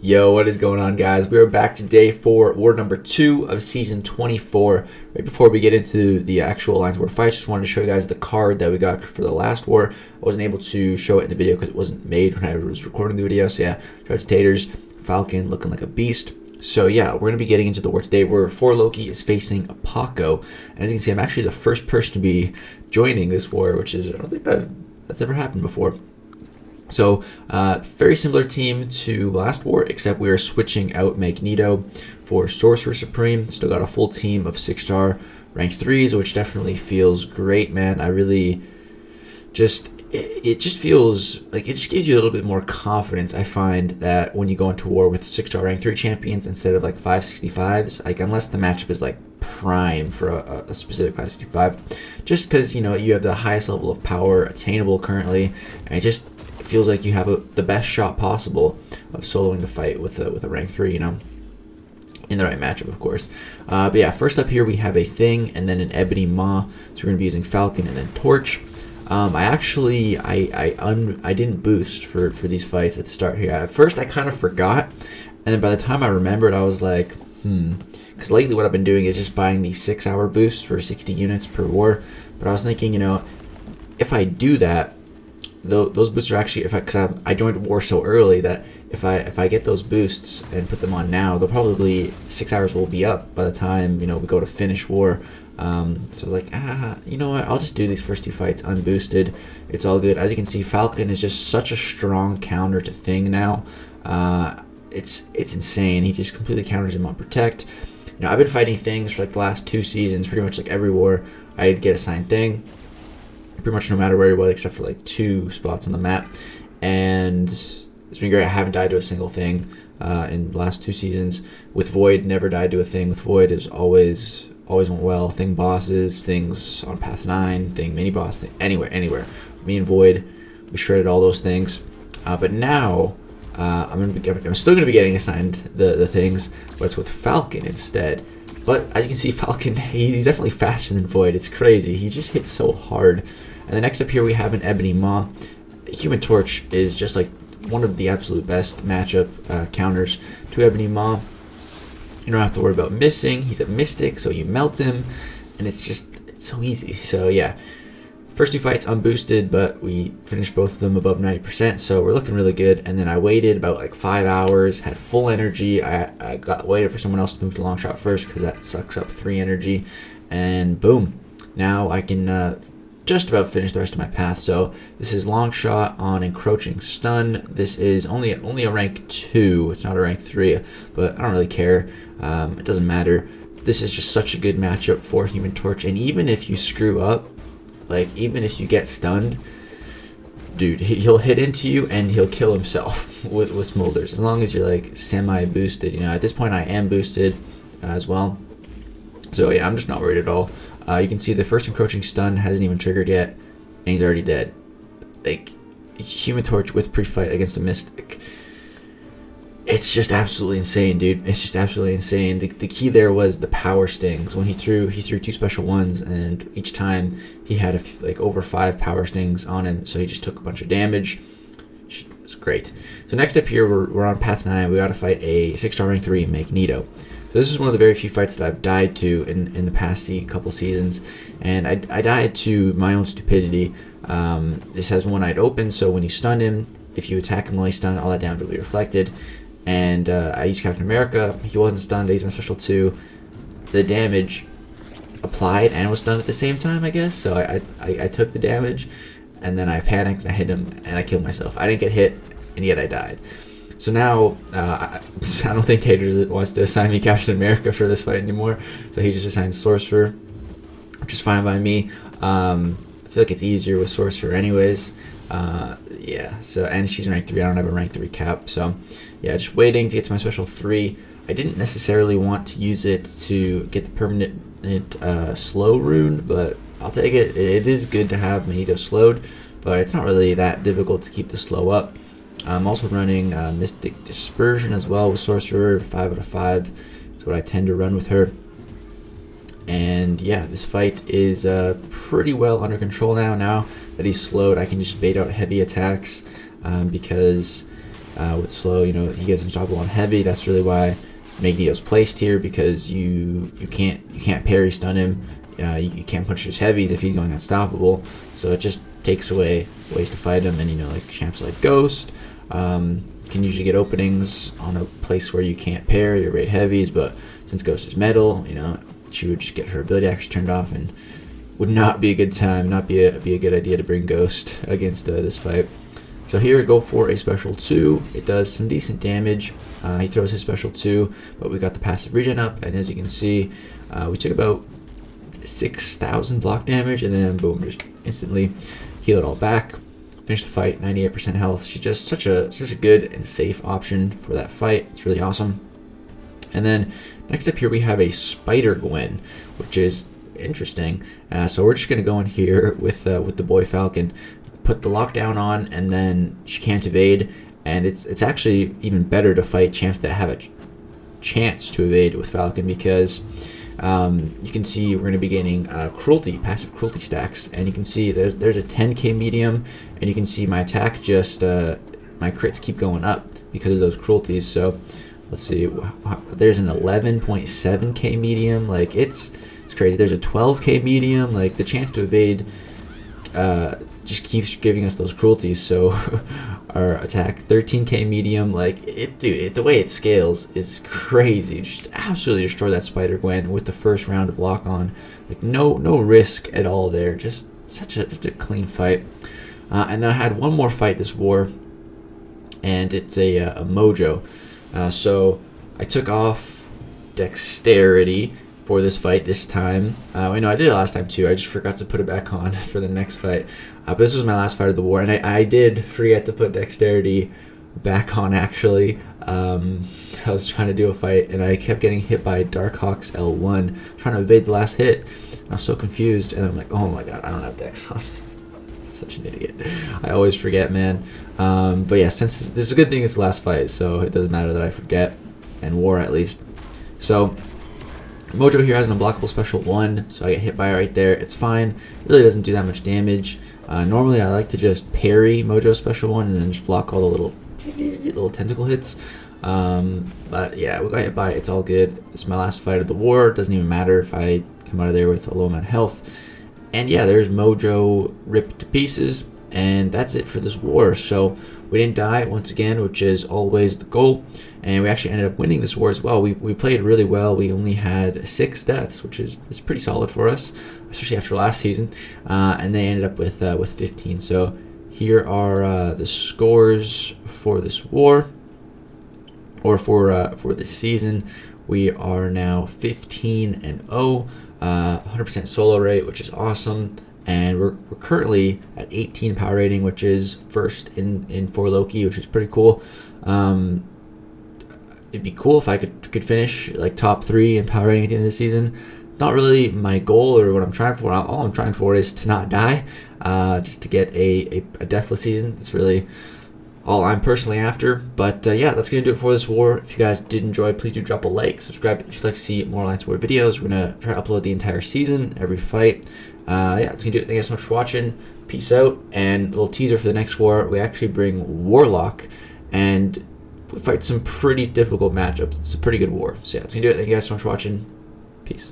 Yo, what is going on, guys? We are back today for war number 2 of season 24. Right before we get into the actual Alliance War fights, just wanted to show you guys the card that we got for the last war. I wasn't able to show it in the video because it wasn't made when I was recording the video. So yeah, shout out to Taters, Falcon looking like a beast. So yeah, we're going to be getting into the war today where Loki is facing Apoco. And as you can see, I'm actually the first person to be joining this war, which is, I don't think that's ever happened before. So, very similar team to last war, except we are switching out Magneto for Sorcerer Supreme. Still got a full team of 6-star rank 3s, which definitely feels great, man. I really it just feels like it just gives you a little bit more confidence. I find that when you go into war with 6-star rank 3 champions instead of like 565s, like unless the matchup is like prime for a specific 565, just because, you know, you have the highest level of power attainable currently, and it just feels like you have the best shot possible of soloing the fight with a rank 3, you know, in the right matchup, of course. But yeah, first up here we have a Thing and then an Ebony Maw. So we're going to be using Falcon and then Torch. I didn't boost for these fights at the start here. At first I kind of forgot, and then by the time I remembered, I was like, because lately what I've been doing is just buying these 6-hour boosts for 60 units per war. But I was thinking, you know, if I do that, those boosts are actually, because I joined war so early that if I get those boosts and put them on now, they'll probably 6 hours will be up by the time, you know, we go to finish war. So I was like, you know what, I'll just do these first 2 fights unboosted. It's all good. As you can see, Falcon is just such a strong counter to Thing now. It's insane. He just completely counters him on Protect. You know, I've been fighting Things for like the last 2 seasons, pretty much like every war I'd get assigned Thing, pretty much no matter where he was, except for like 2 spots on the map. And it's been great. I haven't died to a single Thing in the last 2 seasons. With Void, never died to a Thing. With Void, is always went well. Thing bosses, Things on Path 9, Thing mini boss, thing, anywhere. Me and Void, we shredded all those things. But now I'm still gonna be getting assigned the Things, but it's with Falcon instead. But as you can see, Falcon, he's definitely faster than Void. It's crazy. He just hits so hard. And then next up here we have an Ebony Maw. Human Torch is just like one of the absolute best matchup counters to Ebony Maw. You don't have to worry about missing. He's a Mystic, so you melt him, and it's so easy. So yeah, first 2 fights unboosted, but we finished both of them above 90%, so we're looking really good. And then I waited about like 5 hours, had full energy. I waited for someone else to move to long shot first because that sucks up 3 energy, and boom, now I can just about finish the rest of my path. So this is long shot on encroaching stun. This is only a rank 2. It's not a rank 3, but I don't really care. It doesn't matter. This is just such a good matchup for Human Torch, and even if you screw up, like even if you get stunned, dude, he'll hit into you and he'll kill himself with smolders, as long as you're like semi boosted. You know, at this point I am boosted as well, so yeah, I'm just not worried at all. You can see the first encroaching stun hasn't even triggered yet, and he's already dead. Like, Human Torch with pre-fight against a Mystic, it's just absolutely insane, dude. It's just absolutely insane. The key there was the power stings. When he threw 2 special ones, and each time he had like over 5 power stings on him, so he just took a bunch of damage. It's great. So next up here, we're on Path 9. We got to fight a 6-star rank 3 Magneto. So this is one of the very few fights that I've died to in the past couple seasons, and I died to my own stupidity. This has one-eyed open, so when you stun him, if you attack him while he's stunned, all that damage will be reflected. And I used Captain America. He wasn't stunned. I used my special 2. The damage applied and was stunned at the same time, I guess. So I took the damage, and then I panicked and I hit him and I killed myself. I didn't get hit, and yet I died. So now, I don't think Taters wants to assign me Captain America for this fight anymore, so he just assigned Sorcerer, which is fine by me. I feel like it's easier with Sorcerer anyways. Yeah, so, and she's rank 3, I don't have a rank 3 cap, so yeah, just waiting to get to my special 3. I didn't necessarily want to use it to get the permanent slow rune, but I'll take it. It is good to have Magneto slowed, but it's not really that difficult to keep the slow up. I'm also running Mystic Dispersion as well with Sorcerer. 5 out of 5 is what I tend to run with her. And yeah, this fight is pretty well under control now. Now that he's slowed, I can just bait out heavy attacks because with slow. You know, he gets unstoppable on heavy. That's really why Magneto's placed here, because you can't parry stun him. You can't punch his heavies if he's going unstoppable. So it just takes away ways to fight him. And you know, like champs like Ghost can usually get openings on a place where you can't parry your raid heavies, but since Ghost is metal, you know, she would just get her ability actually turned off, and would not be a good time, not be a good idea to bring Ghost against this fight. So here, go for a special 2. It does some decent damage. He throws his special 2, but we got the passive regen up, and as you can see, we took about 6,000 block damage, and then boom, just instantly heal it all back. Finish the fight, 98% health. She's just such a good and safe option for that fight. It's really awesome. And then next up here we have a SpiderGwen, which is interesting. So we're just gonna go in here with the boy Falcon, put the lockdown on, and then she can't evade. And it's actually even better to fight champs that have a chance to evade with Falcon, because you can see we're going to be gaining passive cruelty stacks, and you can see there's a 10k medium, and you can see my attack just my crits keep going up because of those cruelties. So let's see, there's an 11.7k medium, like it's crazy. There's a 12k medium, like the chance to evade just keeps giving us those cruelties. So our attack 13k medium, like the way it scales is crazy. Just absolutely destroy that SpiderGwen with the first round of lock on, like no risk at all there. Just such a clean fight. And then I had one more fight this war, and it's a Mojo. So I took off dexterity for this fight this time. I know I did it last time too. I just forgot to put it back on for the next fight. But this was my last fight of the war, and I did forget to put dexterity back on actually. I was trying to do a fight, and I kept getting hit by Darkhawk's L1, trying to evade the last hit. I was so confused, and I'm like, oh my god, I don't have dex on. Such an idiot. I always forget, man. But yeah, since this is a good thing it's the last fight, so it doesn't matter that I forget, and war at least. So Mojo here has an unblockable special 1, so I get hit by it right there. It's fine. It really doesn't do that much damage. Normally I like to just parry Mojo's special 1 and then just block all the little tentacle hits. But yeah, we got hit by it. It's all good. It's my last fight of the war. It doesn't even matter if I come out of there with a low amount of health. And yeah, there's Mojo ripped to pieces, and that's it for this war. So we didn't die once again, which is always the goal, and we actually ended up winning this war as well. We played really well. We only had 6 deaths, which is pretty solid for us, especially after last season. And they ended up with 15. So here are the scores for this war, or for this season. We are now 15-0. 100% solo rate, which is awesome, and we're currently at 18 power rating, which is first in for Loki, which is pretty cool. It'd be cool if I could finish like top 3 in power rating at the end of the season. Not really my goal or what I'm trying for. All I'm trying for is to not die, just to get a deathless season. That's really all I'm personally after. But yeah, that's going to do it for this war. If you guys did enjoy, please do drop a like, subscribe if you'd like to see more Alliance War videos. We're going to try to upload the entire season, every fight. Yeah, that's going to do it. Thank you guys so much for watching. Peace out. And a little teaser for the next war, we actually bring Warlock, and we fight some pretty difficult matchups. It's a pretty good war. So yeah, that's going to do it. Thank you guys so much for watching. Peace.